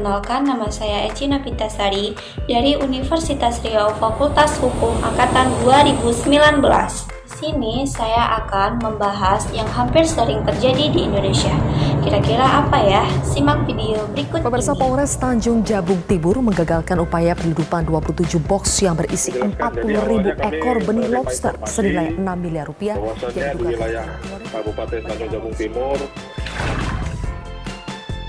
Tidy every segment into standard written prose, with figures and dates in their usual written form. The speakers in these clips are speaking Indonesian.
Perkenalkan, nama saya Eci Navitasari dari Universitas Riau Fakultas Hukum Angkatan 2019. Di sini saya akan membahas yang hampir sering terjadi di Indonesia. Kira-kira apa ya? Simak video berikut Pemirsa, ini. Polres Tanjung Jabung Timur menggagalkan upaya penyelundupan 27 box yang berisi 40.000 ekor benih lobster senilai 6 miliar rupiah. Bahwasannya di wilayah Kabupaten Tanjung Jabung Timur.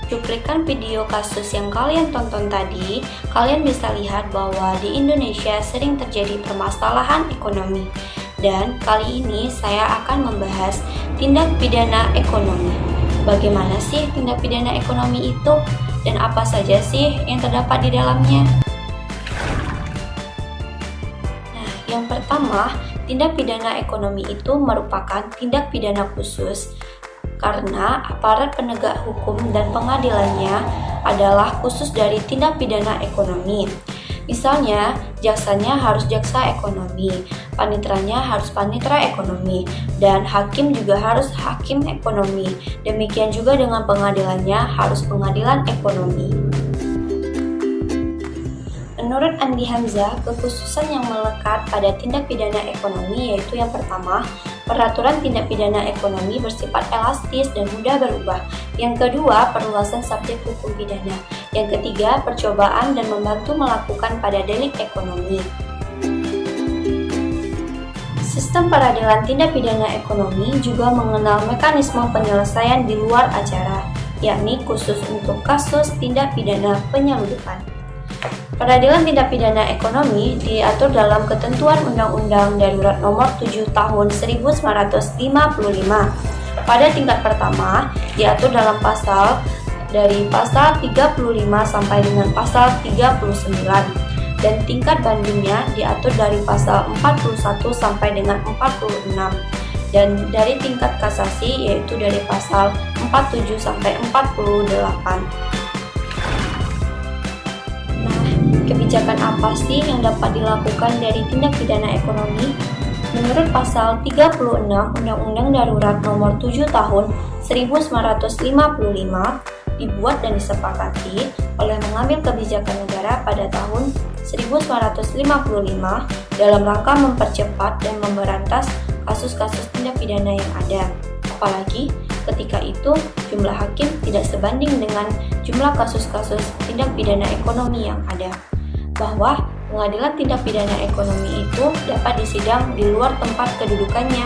Cuplikan video kasus yang kalian tonton tadi, kalian bisa lihat bahwa di Indonesia sering terjadi permasalahan ekonomi. Dan kali ini saya akan membahas tindak pidana ekonomi. Bagaimana sih tindak pidana ekonomi itu? Dan apa saja sih yang terdapat di dalamnya? Nah, yang pertama, tindak pidana ekonomi itu merupakan tindak pidana khusus karena aparat penegak hukum dan pengadilannya adalah khusus dari tindak pidana ekonomi. Misalnya, jaksanya harus jaksa ekonomi, panitranya harus panitra ekonomi, dan hakim juga harus hakim ekonomi. Demikian juga dengan pengadilannya harus pengadilan ekonomi. Menurut Andi Hamzah, kekhususan yang melekat pada tindak pidana ekonomi yaitu yang pertama, peraturan tindak pidana ekonomi bersifat elastis dan mudah berubah. Yang kedua, perluasan subjek hukum pidana. Yang ketiga, percobaan dan membantu melakukan pada delik ekonomi. Sistem peradilan tindak pidana ekonomi juga mengenal mekanisme penyelesaian di luar acara, yakni khusus untuk kasus tindak pidana penyelundupan. Peradilan tindak pidana ekonomi diatur dalam ketentuan Undang-Undang Darurat Nomor 7 Tahun 1955. Pada tingkat pertama, diatur dalam dari pasal 35 sampai dengan pasal 39, dan tingkat bandingnya diatur dari pasal 41 sampai dengan 46, dan dari tingkat kasasi yaitu dari pasal 47 sampai 48. Kebijakan apa sih yang dapat dilakukan dari tindak pidana ekonomi? Menurut pasal 36 Undang-Undang Darurat Nomor 7 Tahun 1955 dibuat dan disepakati oleh mengambil kebijakan negara pada tahun 1955 dalam rangka mempercepat dan memberantas kasus-kasus tindak pidana yang ada. Apalagi ketika itu jumlah hakim tidak sebanding dengan jumlah kasus-kasus tindak pidana ekonomi yang ada. Bahwa pengadilan tindak pidana ekonomi itu dapat disidang di luar tempat kedudukannya.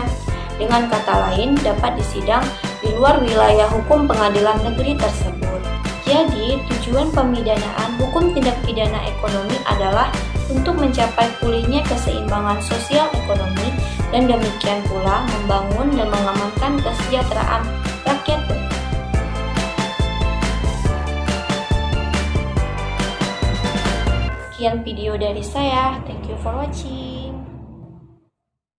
Dengan kata lain, dapat disidang di luar wilayah hukum pengadilan negeri tersebut. Jadi, tujuan pemidanaan hukum tindak pidana ekonomi adalah untuk mencapai pulihnya keseimbangan sosial ekonomi dan demikian pula membangun dan mengamankan kesejahteraan rakyat. Sekian video dari saya. Thank you for watching.